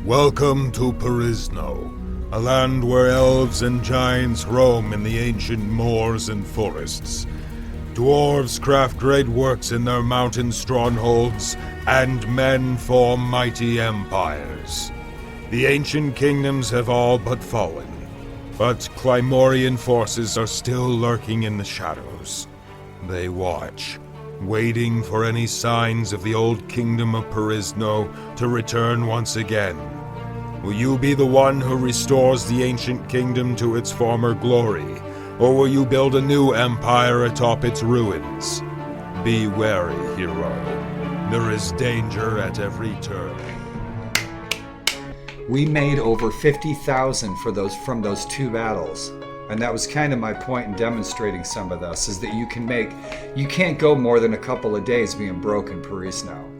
Welcome to PERI NO, a land where elves and giants roam in the ancient moors and forests. Dwarves craft great works in their mountain strongholds, and men form mighty empires. The ancient kingdoms have all but fallen, but Clymorian forces are still lurking in the shadows. They watch, waiting for any signs of the old kingdom of PERI NO to return once again. Will you be the one who restores the ancient kingdom to its former glory, or will you build a new empire atop its ruins? Be wary, hero. There is danger at every turn. We made over 50,000 from those two battles. And that was kind of my point in demonstrating some of this, is that you can't go more than a couple of days being broke in PERI NO.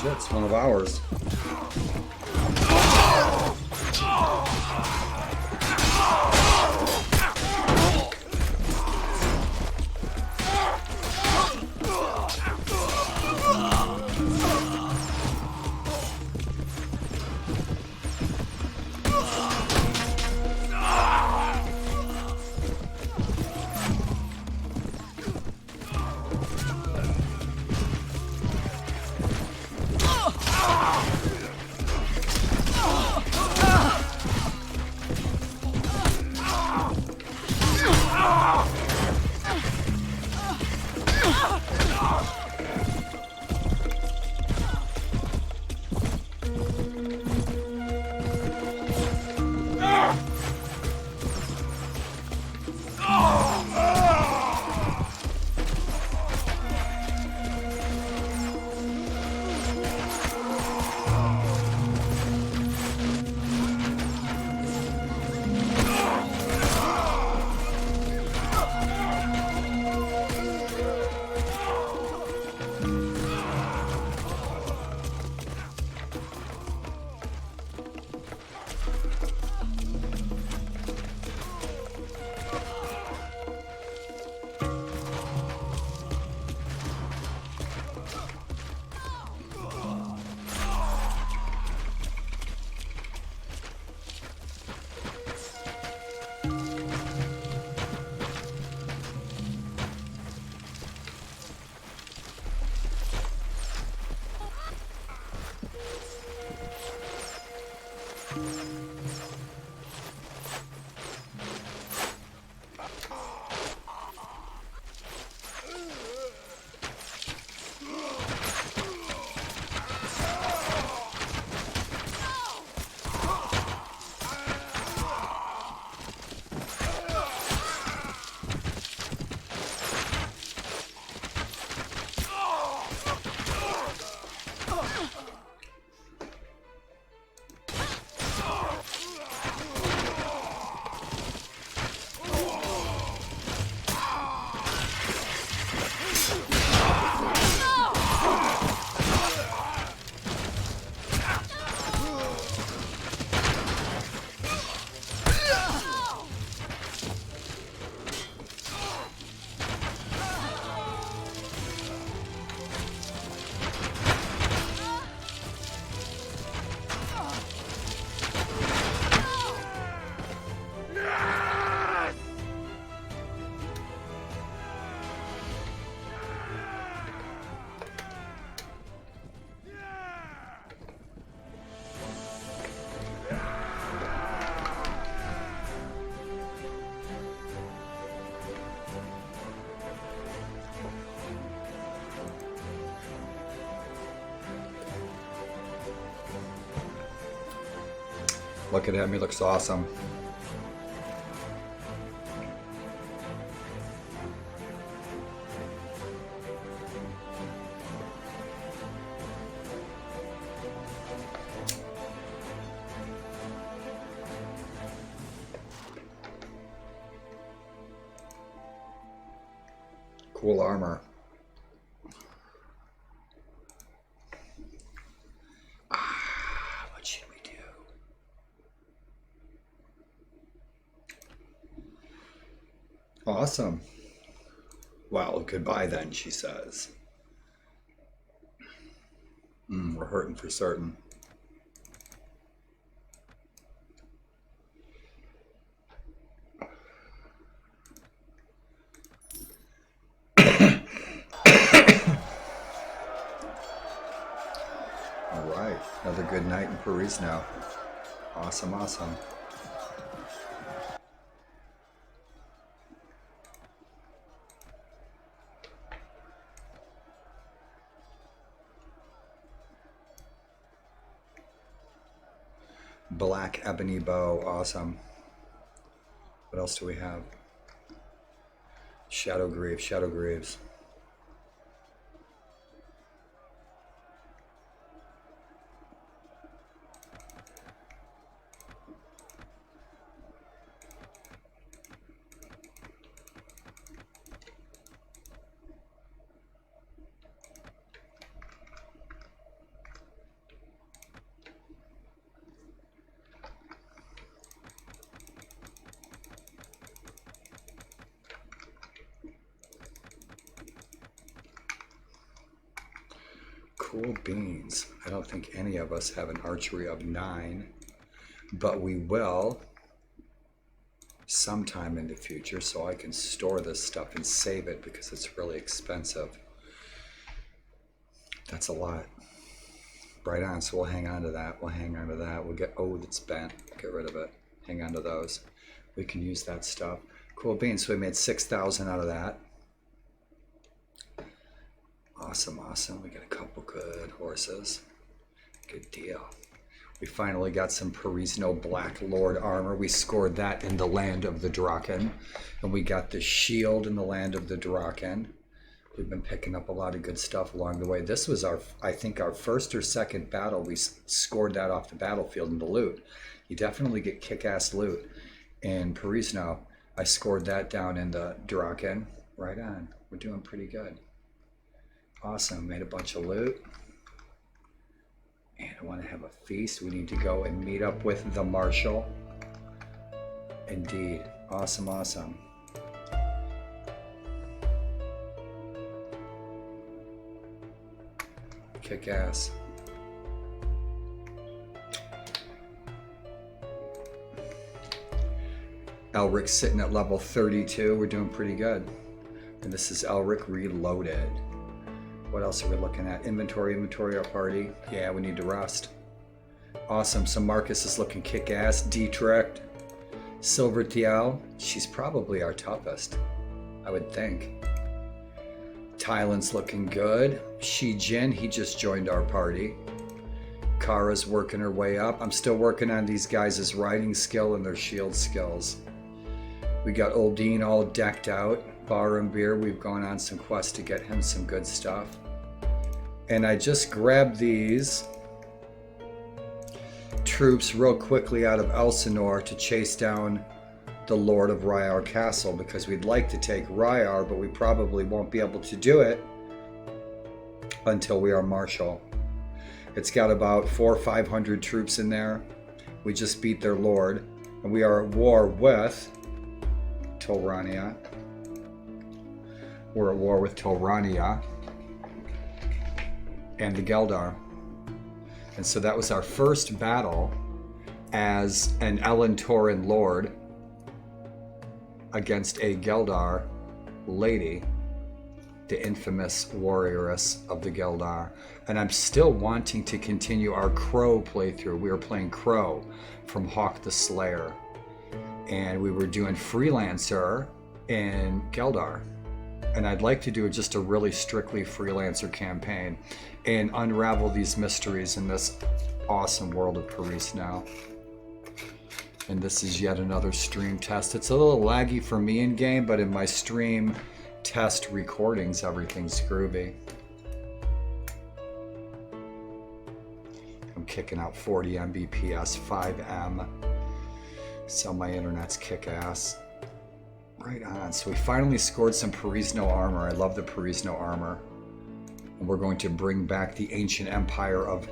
Shit, it's one of ours. Look at him, he looks awesome. Cool armor. What should we do? Awesome. Well, goodbye then, she says. We're hurting for certain. Another good night in Paris now. Awesome, awesome. Black ebony bow, awesome. What else do we have? Shadow Greaves, Shadow Greaves. Cool beans. I don't think any of us have an archery of 9, but we will sometime in the future, so I can store this stuff and save it because it's really expensive. That's a lot. Right on, so we'll hang on to that. We'll hang on to that. We'll get, oh, that's bent. Get rid of it. Hang on to those. We can use that stuff. Cool beans. So we made 6,000 out of that. Awesome, awesome. We got a couple good horses. Good deal. We finally got some PERI NO Black Lord armor. We scored that in the land of the Draken. And we got the shield in the land of the Draken. We've been picking up a lot of good stuff along the way. This was our, I think, our first or second battle. We scored that off the battlefield in the loot. You definitely get kick-ass loot. In PERI NO, I scored that down in the Draken. Right on. We're doing pretty good. Awesome, made a bunch of loot. And I want to have a feast. We need to go and meet up with the Marshal. Indeed, awesome, awesome. Kick ass. Elric's sitting at level 32. We're doing pretty good. And this is Elric Reloaded. What else are we looking at? Inventory, our party. Yeah, we need to rest. Awesome. So Marcus is looking kick-ass. Dietrich. Silver Tiao. She's probably our toughest, I would think. Tylen's looking good. Shi Jin, he just joined our party. Kara's working her way up. I'm still working on these guys' riding skill and their shield skills. We got Oldine all decked out. Bar and beer, we've gone on some quests to get him some good stuff. And I just grabbed these troops real quickly out of Elsinore to chase down the Lord of Ryar Castle, because we'd like to take Ryar, but we probably won't be able to do it until we are Marshal. It's got about 400 or 500 troops in there. We just beat their Lord, and we are at war with Tolrania. We're at war with Tolrania and the Geldar. And so that was our first battle as an Elentoran Lord against a Geldar lady, the infamous warrioress of the Geldar. And I'm still wanting to continue our Crow playthrough. We were playing Crow from Hawk the Slayer. And we were doing Freelancer in Geldar. And I'd like to do just a really strictly Freelancer campaign and unravel these mysteries in this awesome world of PERI NO. And this is yet another stream test. It's a little laggy for me in game, but in my stream test recordings, everything's groovy. I'm kicking out 40 Mbps, 5M. So my internet's kick-ass. Right on. So we finally scored some PERI No armor. I love the PERI No armor. And we're going to bring back the ancient empire of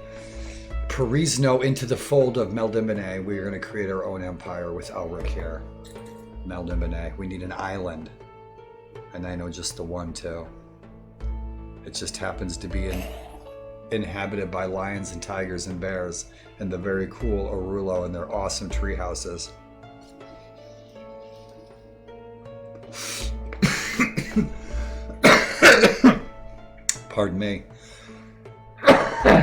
PERI No into the fold of Melniboné. We're going to create our own empire with Elric here. Melniboné. We need an island. And I know just the one, too. It just happens to be inhabited by lions and tigers and bears. And the very cool Orulo and their awesome tree houses. Pardon me.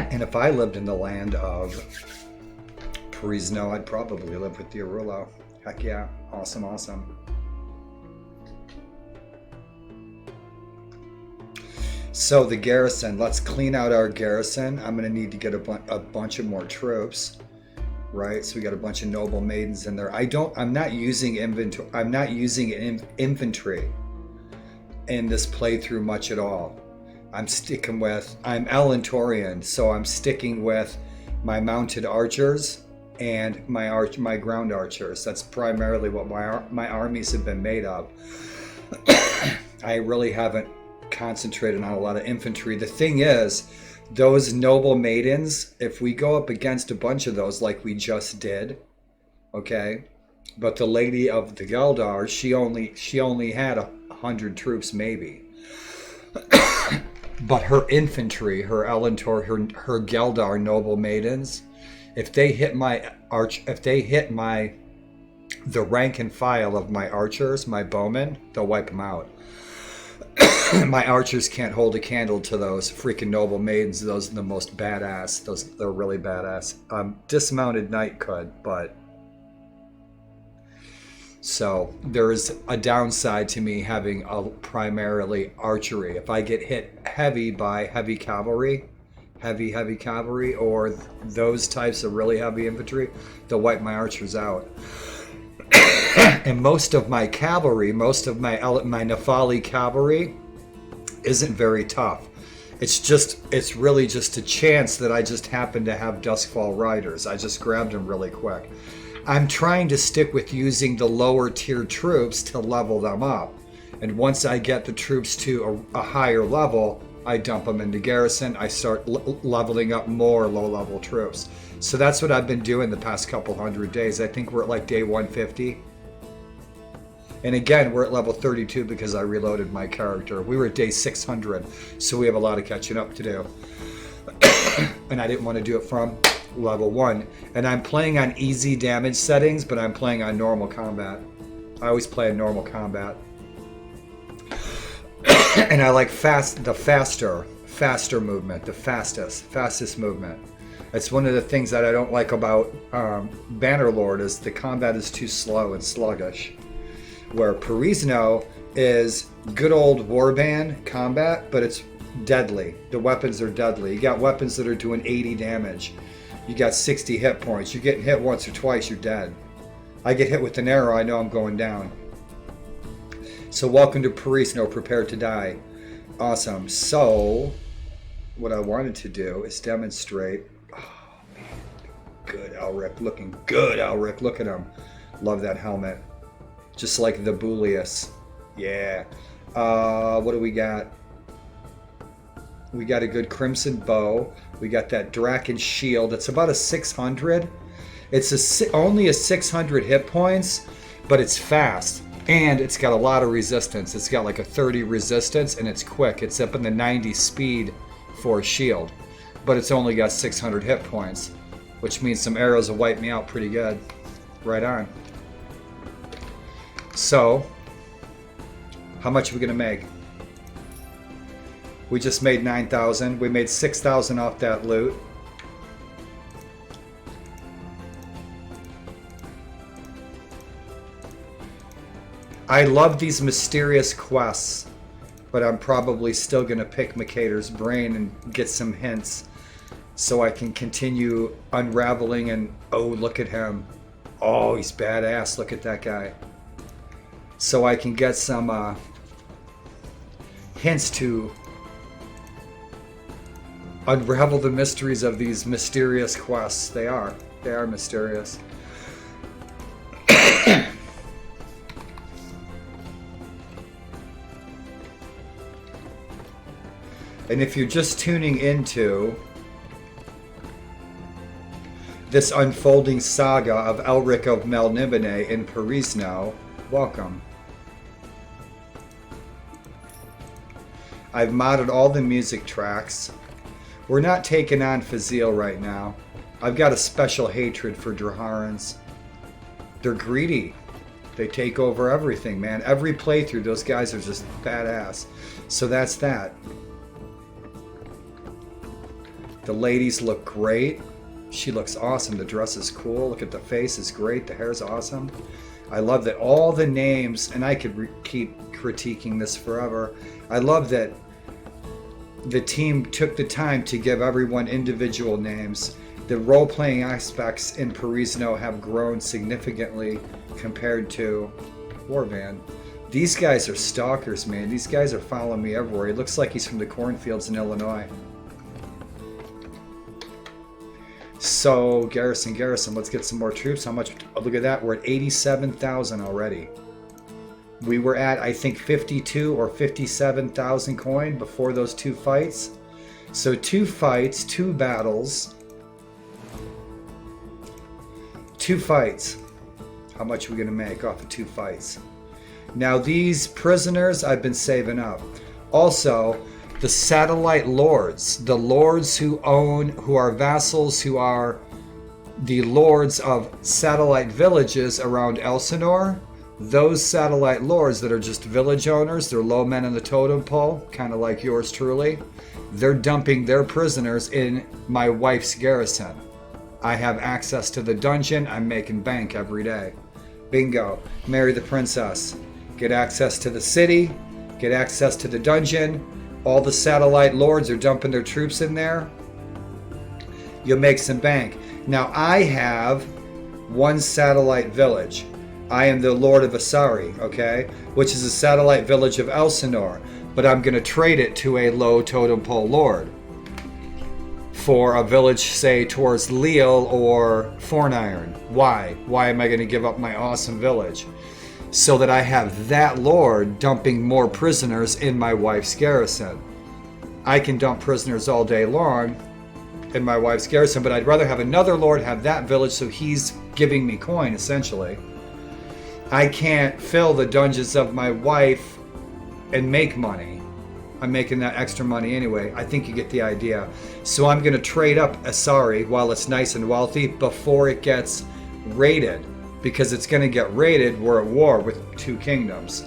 And if I lived in the land of PERI No, I'd probably live with the Orulo. Heck yeah. Awesome, awesome. So the garrison, let's clean out our garrison. I'm going to need to get a bunch of more troops, right? So we got a bunch of noble maidens in there. I'm not using inventory. I'm not using infantry in this playthrough much at all. I'm Elentorian, so I'm sticking with my mounted archers and my ground archers. That's primarily what my armies have been made of. I really haven't concentrated on a lot of infantry. The thing is, those noble maidens, if we go up against a bunch of those like we just did, okay, but the Lady of the Geldar, she only had 100 troops maybe. But her infantry, her Elentor, her Geldar noble maidens, if they hit the rank and file of my archers, my bowmen, they'll wipe them out. My archers can't hold a candle to those freaking noble maidens. Those are the most badass. They're really badass. Dismounted knight could, but so there is a downside to me having a primarily archery. If I get hit heavy by heavy cavalry, or those types of really heavy infantry, they'll wipe my archers out. And most of my cavalry, most of my Nefali cavalry isn't very tough. It's really just a chance that I just happen to have Duskfall riders. I just grabbed them really quick. I'm trying to stick with using the lower tier troops to level them up. And once I get the troops to a higher level, I dump them into garrison. I start leveling up more low level troops. So that's what I've been doing the past couple 100 days. I think we're at like day 150. And again, we're at level 32 because I reloaded my character. We were at day 600, so we have a lot of catching up to do. And I didn't want to do it from level 1. And I'm playing on easy damage settings, but I'm playing on normal combat. I always play in normal combat. And I like the faster movement, the fastest movement. It's one of the things that I don't like about Bannerlord is the combat is too slow and sluggish. Where PERI No is good old warband combat, but it's deadly. The weapons are deadly. You got weapons that are doing 80 damage. You got 60 hit points. You're getting hit once or twice, you're dead. I get hit with an arrow, I know I'm going down. So welcome to PERI No, prepare to die. Awesome. So what I wanted to do is demonstrate. Oh man, good Elric, looking good Elric. Look at him. Love that helmet. Just like the Bullius. Yeah. What do we got? We got a good Crimson Bow. We got that Draken Shield. It's about a 600. It's only a 600 hit points, but it's fast. And it's got a lot of resistance. It's got like a 30 resistance, and it's quick. It's up in the 90 speed for a shield. But it's only got 600 hit points, which means some arrows will wipe me out pretty good. Right on. So, how much are we going to make? We just made 9,000. We made 6,000 off that loot. I love these mysterious quests, but I'm probably still going to pick Mercator's brain and get some hints so I can continue unraveling and, oh, look at him. Oh, he's badass. Look at that guy. So I can get some hints to unravel the mysteries of these mysterious quests. They are mysterious. And if you're just tuning into this unfolding saga of Elric of Melniboné in PERI NO, welcome. I've modded all the music tracks. We're not taking on Fazil right now. I've got a special hatred for Draharans. They're greedy. They take over everything, man. Every playthrough, those guys are just badass. So that's that. The ladies look great. She looks awesome. The dress is cool. Look at the face, is great. The hair's awesome. I love that all the names, and I could keep critiquing this forever. I love that the team took the time to give everyone individual names. The role-playing aspects in PERI NO have grown significantly compared to Warvan. These guys are stalkers, man. These guys are following me everywhere. He looks like he's from the cornfields in Illinois. So, Garrison, let's get some more troops. How much? Oh, look at that. We're at 87,000 already. We were at, I think, 52 or 57,000 coin before those two fights. So 2 fights, 2 battles. 2 fights. How much are we going to make off of 2 fights? Now, these prisoners I've been saving up. Also, the satellite lords, the lords who are vassals, who are the lords of satellite villages around Elsinore, those satellite lords that are just village owners, they're low men in the totem pole, kind of like yours truly, they're dumping their prisoners in my wife's garrison. I have access to the dungeon, I'm making bank every day. Bingo, marry the princess. Get access to the city, get access to the dungeon. All the satellite lords are dumping their troops in there. You'll make some bank. Now I have 1 satellite village. I am the Lord of Asari, okay? Which is a satellite village of Elsinore. But I'm going to trade it to a low totem pole lord for a village, say, towards Leal or Forniron. Why? Why am I going to give up my awesome village? So that I have that lord dumping more prisoners in my wife's garrison. I can dump prisoners all day long in my wife's garrison, but I'd rather have another lord have that village so he's giving me coin, essentially. I can't fill the dungeons of my wife and make money. I'm making that extra money anyway. I think you get the idea. So I'm going to trade up Asari while it's nice and wealthy before it gets raided. Because it's going to get raided, we're at war with 2 kingdoms.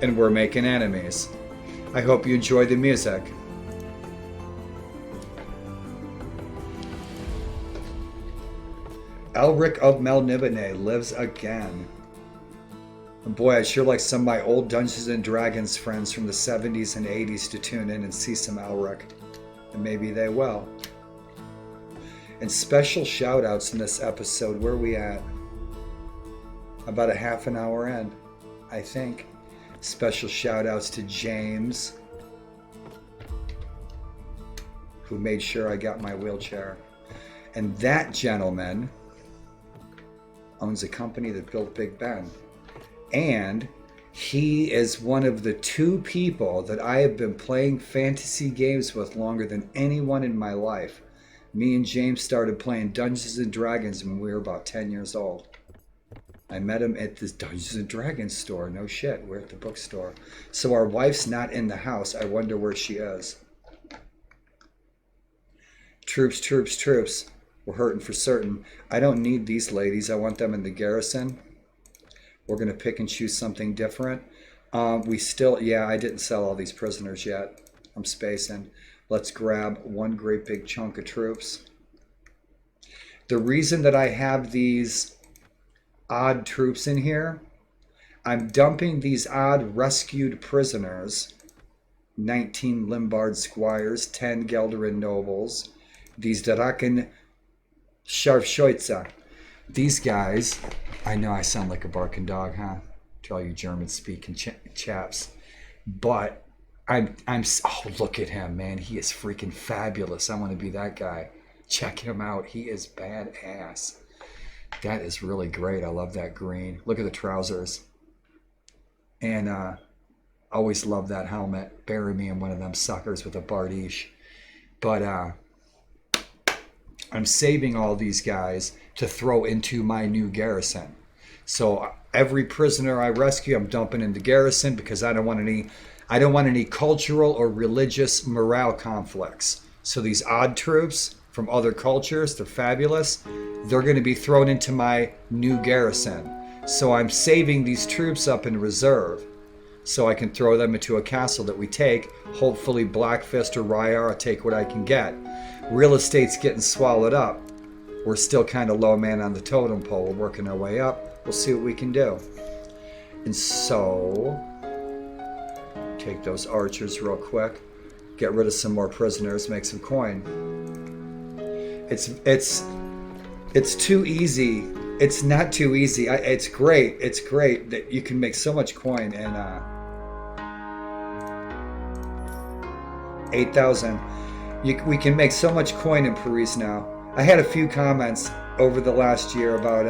And we're making enemies. I hope you enjoy the music. Elric of Melniboné lives again. And boy, I'd sure like some of my old Dungeons & Dragons friends from the 70s and 80s to tune in and see some Elric. And maybe they will. And special shout outs in this episode. Where are we at? About a half an hour in, I think. Special shout outs to James, who made sure I got my wheelchair. And that gentleman owns a company that built Big Ben. And he is one of the 2 people that I have been playing fantasy games with longer than anyone in my life. Me and James started playing Dungeons & Dragons when we were about 10 years old. I met him at this Dungeons & Dragons store. No shit, we're at the bookstore. So our wife's not in the house. I wonder where she is. Troops, troops, troops. We're hurting for certain. I don't need these ladies. I want them in the garrison. We're going to pick and choose something different. Yeah, I didn't sell all these prisoners yet. I'm spacing. Let's grab 1 great big chunk of troops. The reason that I have these odd troops in here, I'm dumping these odd rescued prisoners. 19 Limbard squires, 10 Gelderin nobles, these Draken Scharfschütze. These guys, I know I sound like a barking dog, huh? To all you German-speaking chaps. But oh, look at him, man. He is freaking fabulous. I want to be that guy. Check him out. He is badass. That is really great. I love that green. Look at the trousers. And always love that helmet. Bury me in one of them suckers with a Bardiche. But I'm saving all these guys to throw into my new garrison. So every prisoner I rescue, I'm dumping into garrison because I don't want any cultural or religious morale conflicts. So these odd troops from other cultures, they're fabulous. They're going to be thrown into my new garrison. So I'm saving these troops up in reserve so I can throw them into a castle that we take. Hopefully Blackfist or Ryar will take what I can get. Real estate's getting swallowed up. We're still kind of low man on the totem pole. We're working our way up. We'll see what we can do. And so, take those archers real quick. Get rid of some more prisoners. Make some coin. It's too easy. It's not too easy. It's great. It's great that you can make so much coin in 8,000. We can make so much coin in Paris now. I had a few comments over the last year about,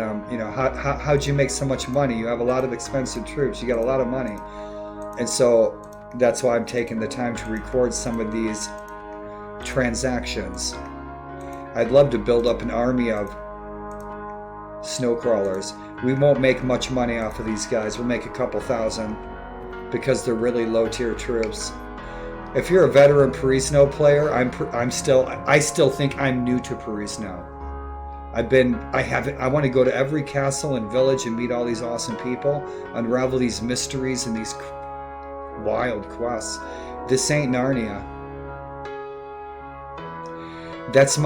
how'd you make so much money? You have a lot of expensive troops. You got a lot of money. And so that's why I'm taking the time to record some of these transactions. I'd love to build up an army of snow crawlers. We won't make much money off of these guys. We'll make a couple thousand because they're really low tier troops. If you're a veteran Paris No player, I still think I'm new to Paris No. I want to go to every castle and village and meet all these awesome people, unravel these mysteries and these wild quests. This ain't Narnia. That's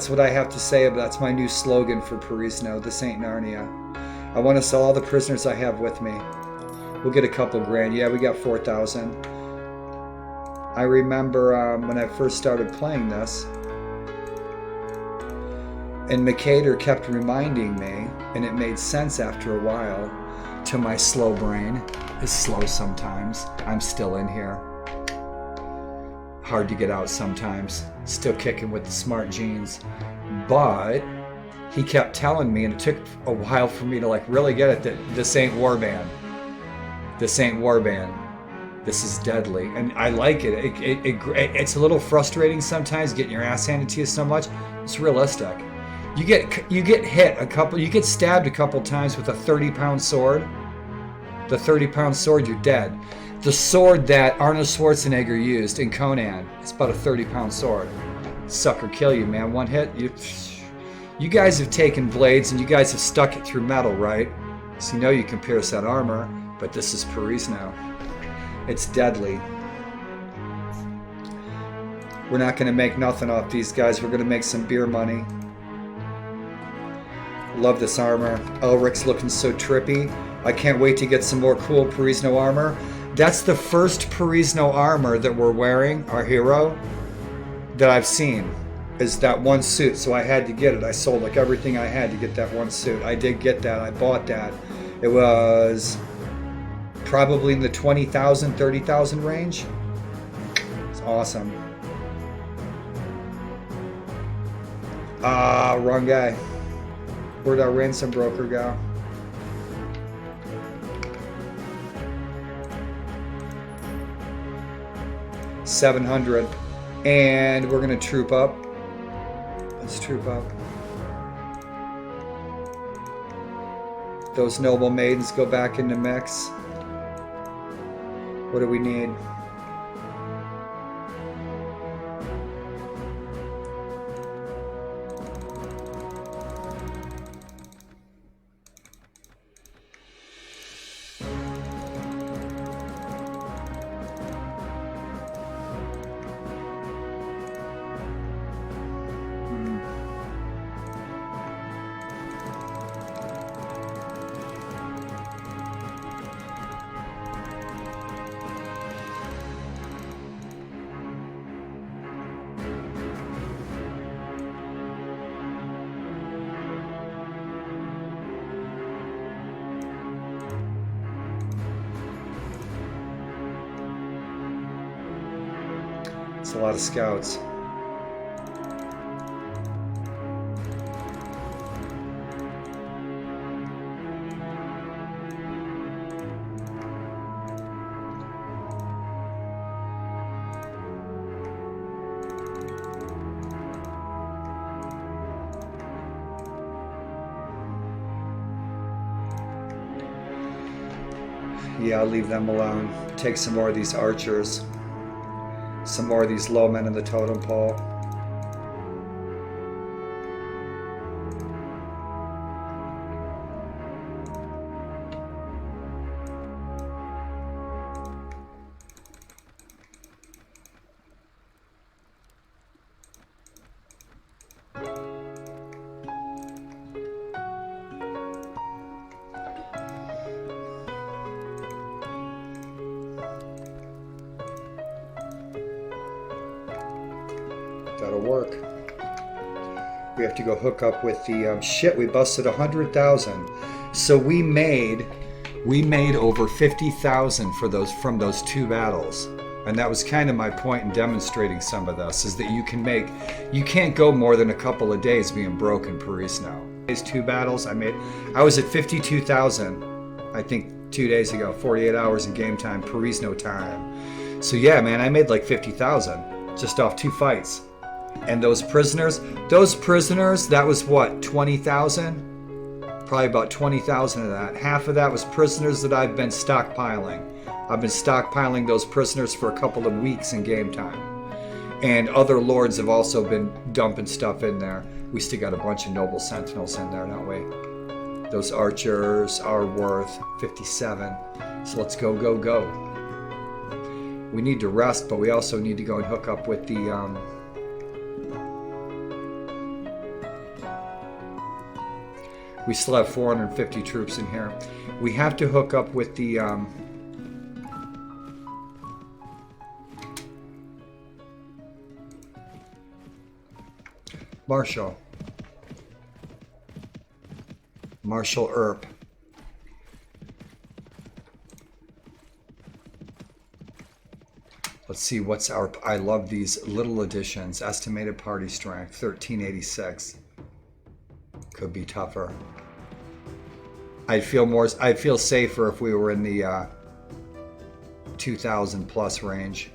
what I have to say. That's my new slogan for Paris No. This ain't Narnia. I want to sell all the prisoners I have with me. We'll get a couple grand. Yeah, we got 4,000. I remember when I first started playing this, and Mercator kept reminding me, and it made sense after a while to my slow brain. It's slow sometimes. I'm still in here. Hard to get out sometimes. Still kicking with the smart jeans. But he kept telling me, and it took a while for me to really get it, that this ain't warband. This ain't warband. This is deadly, and I like it. It's a little frustrating sometimes getting your ass handed to you so much. It's realistic. You get hit you get stabbed a couple times with a 30-pound sword. The 30-pound sword, you're dead. The sword that Arnold Schwarzenegger used in Conan, it's about a 30-pound sword. Sucker kill you, man. One hit, you guys have taken blades and you guys have stuck it through metal, right? So you know you can pierce that armor, but this is Paris now. It's deadly. We're not going to make nothing off these guys. We're going to make some beer money. Love this armor. Elric's looking so trippy. I can't wait to get some more cool Paris No armor. That's the first Paris No armor that we're wearing, our hero, that I've seen, is that one suit. So I had to get it. I sold everything I had to get that one suit. I did get that. I bought that. It was probably in the 20,000, 30,000 range. It's awesome. Wrong guy. Where'd our ransom broker go? $700. And we're gonna troop up. Let's troop up. Those noble maidens go back in the mix. What do we need? a lot of scouts. Yeah, I'll leave them alone. Take some more of these archers. Some more of these low men in the totem pole. That'll work. We have to go hook up with the shit. We busted 100,000. So we made over 50,000 for those from those two battles, and that was kind of my point in demonstrating some of this, is that you can't go more than a couple of days being broke in PERI NO. These two battles I was at 52,000. I think 2 days ago, 48 hours in game time, PERI NO time. So yeah, man, I made like 50,000 just off 2 fights. And those prisoners, that was what, 20,000? Probably about 20,000 of that. Half of that was prisoners that I've been stockpiling. I've been stockpiling those prisoners for a couple of weeks in game time. And other lords have also been dumping stuff in there. We still got a bunch of noble sentinels in there, don't we? Those archers are worth 57. So let's go, go, go. We need to rest, but we also need to go and hook up with the we still have 450 troops in here. We have to hook up with the Marshal Earp. Let's see what's our. I love these little additions. Estimated party strength 1386. Could be tougher. I'd feel safer if we were in the 2,000 plus range.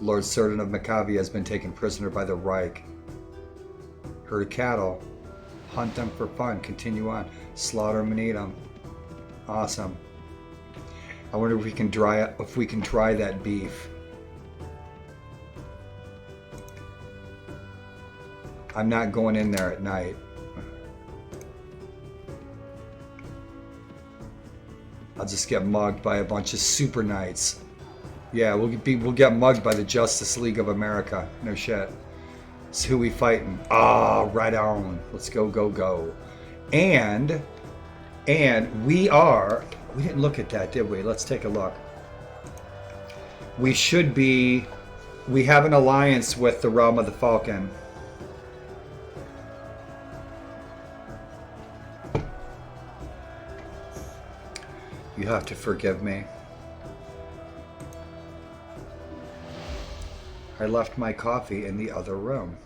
Lord Certain of Macavia has been taken prisoner by the Reich. Herd cattle. Hunt them for fun. Continue on. Slaughter them and eat them. Awesome. I wonder if we can dry that beef. I'm not going in there at night. I'll just get mugged by a bunch of super knights. Yeah, we'll get mugged by the Justice League of America. No shit. It's who we fighting. Ah, right on. Let's go, go, go. And we didn't look at that, did we? Let's take a look. We have an alliance with the Realm of the Falcon. You have to forgive me. I left my coffee in the other room.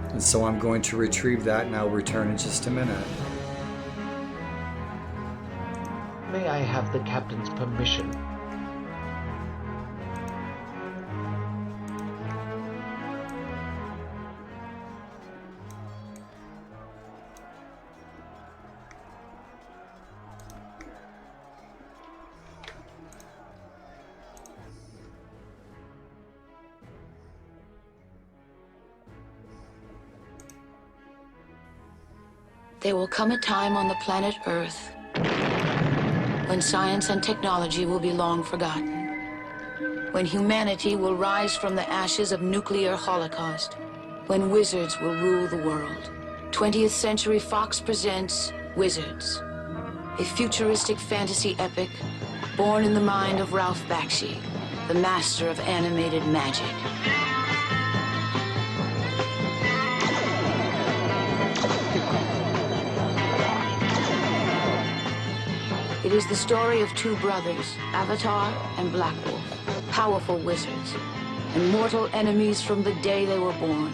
And so I'm going to retrieve that and I'll return in just a minute. May I have the captain's permission? There will come a time on the planet Earth when science and technology will be long forgotten, when humanity will rise from the ashes of nuclear holocaust, when wizards will rule the world. 20th Century Fox presents Wizards, a futuristic fantasy epic born in the mind of Ralph Bakshi, the master of animated magic. It is the story of two brothers, Avatar and Black Wolf, powerful wizards, and mortal enemies from the day they were born.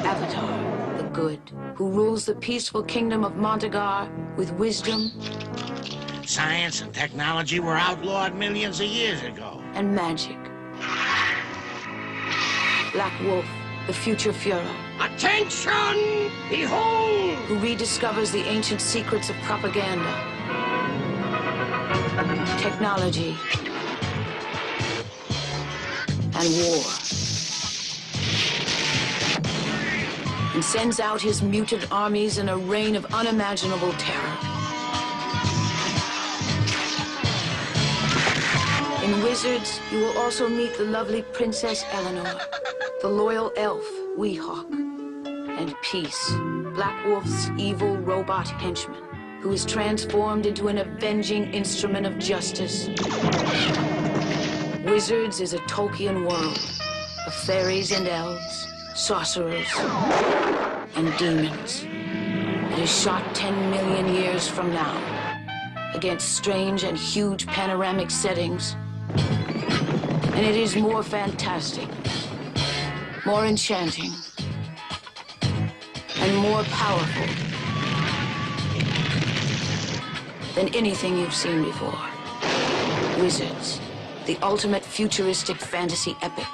Avatar, the good, who rules the peaceful kingdom of Montagar with wisdom Science and technology were outlawed millions of years ago. and magic. Black Wolf, the future Führer, Attention! Behold! who rediscovers the ancient secrets of propaganda, technology, and war, and sends out his mutant armies in a reign of unimaginable terror. In Wizards, you will also meet the lovely Princess Eleanor, the loyal elf Weehawk, and Peace, Black Wolf's evil robot henchman, who is transformed into an avenging instrument of justice. Wizards is a Tolkien world of fairies and elves, sorcerers, and demons. It is shot 10 million years from now, against strange and huge panoramic settings. And it is more fantastic, more enchanting, and more powerful than anything you've seen before. Wizards, the ultimate futuristic fantasy epic.